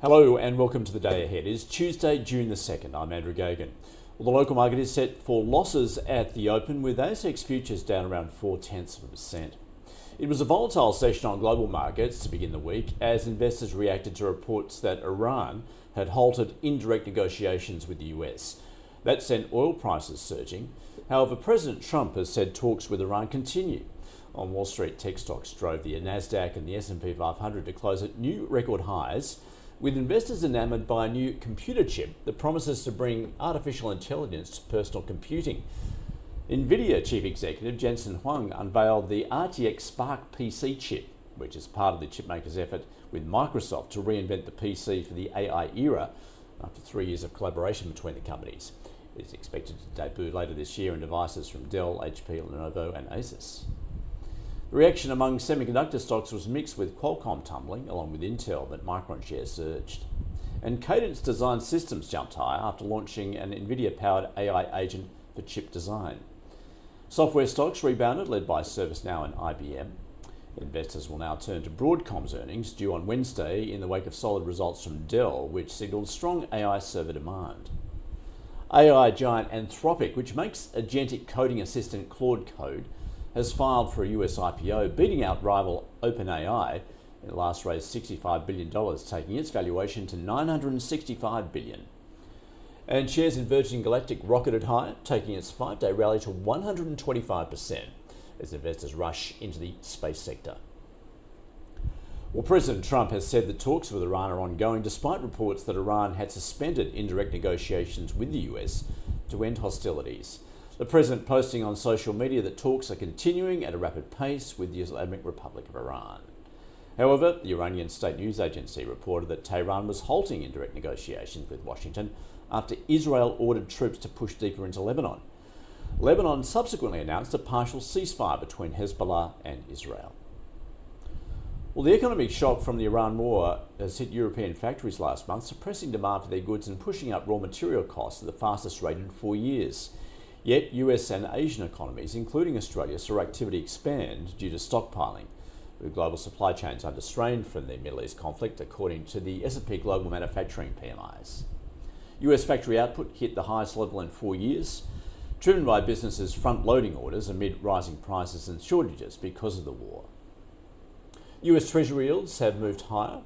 Hello and welcome to the day ahead. It is Tuesday, June the 2nd. I'm Andrew Gagan. Well, the local market is set for losses at the open, with ASX futures down around 0.4%. It was a volatile session on global markets to begin the week as investors reacted to reports that Iran had halted indirect negotiations with the US. That sent oil prices surging. However, President Trump has said talks with Iran continue. On Wall Street, tech stocks drove the Nasdaq and the S&P 500 to close at new record highs, with investors enamoured by a new computer chip that promises to bring artificial intelligence to personal computing. Nvidia chief executive Jensen Huang unveiled the RTX Spark PC chip, which is part of the chipmaker's effort with Microsoft to reinvent the PC for the AI era after 3 years of collaboration between the companies. It is expected to debut later this year in devices from Dell, HP, Lenovo and Asus. The reaction among semiconductor stocks was mixed, with Qualcomm tumbling along with Intel, but Micron shares surged. And Cadence Design Systems jumped higher after launching an Nvidia-powered AI agent for chip design. Software stocks rebounded, led by ServiceNow and IBM. Investors will now turn to Broadcom's earnings due on Wednesday in the wake of solid results from Dell, which signalled strong AI server demand. AI giant Anthropic, which makes agentic coding assistant Claude Code, has filed for a US IPO, beating out rival OpenAI. It last raised $65 billion, taking its valuation to $965 billion. And shares in Virgin Galactic rocketed higher, taking its 5-day rally to 125% as investors rush into the space sector. Well, President Trump has said that talks with Iran are ongoing, despite reports that Iran had suspended indirect negotiations with the US to end hostilities. The president posting on social media that talks are continuing at a rapid pace with the Islamic Republic of Iran. However, the Iranian state news agency reported that Tehran was halting indirect negotiations with Washington after Israel ordered troops to push deeper into Lebanon. Lebanon subsequently announced a partial ceasefire between Hezbollah and Israel. Well, the economic shock from the Iran war has hit European factories last month, suppressing demand for their goods and pushing up raw material costs at the fastest rate in 4 years. Yet US and Asian economies, including Australia, saw activity expand due to stockpiling, with global supply chains under strain from the Middle East conflict, according to the S&P Global Manufacturing PMIs. US factory output hit the highest level in 4 years, driven by businesses front-loading orders amid rising prices and shortages because of the war. US Treasury yields have moved higher.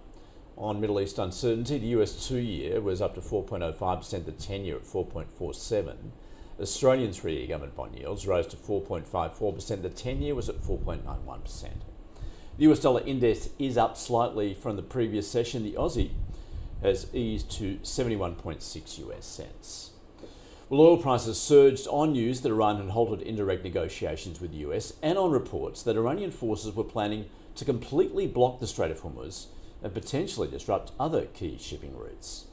On Middle East uncertainty, the US 2-year was up to 4.05%, the 10-year at 4.47%. Australian 3-year government bond yields rose to 4.54%, the 10-year was at 4.91%. The US dollar index is up slightly from the previous session. The Aussie has eased to 71.6 US cents. Well, oil prices surged on news that Iran had halted indirect negotiations with the US and on reports that Iranian forces were planning to completely block the Strait of Hormuz and potentially disrupt other key shipping routes.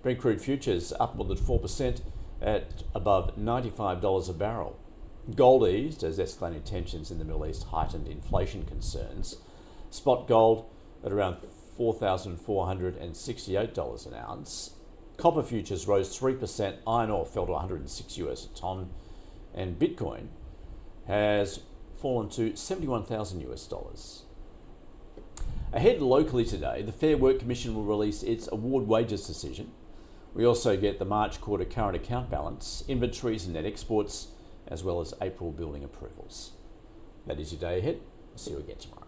Brent crude futures up more than 4% at above $95 a barrel. Gold eased as escalating tensions in the Middle East heightened inflation concerns. Spot gold at around $4,468 an ounce. Copper futures rose 3%, iron ore fell to 106 US a tonne, and Bitcoin has fallen to 71,000 US dollars. Ahead locally today, the Fair Work Commission will release its award wages decision. We also get the March quarter current account balance, inventories and net exports, as well as April building approvals. That is your day ahead. I'll see you again tomorrow.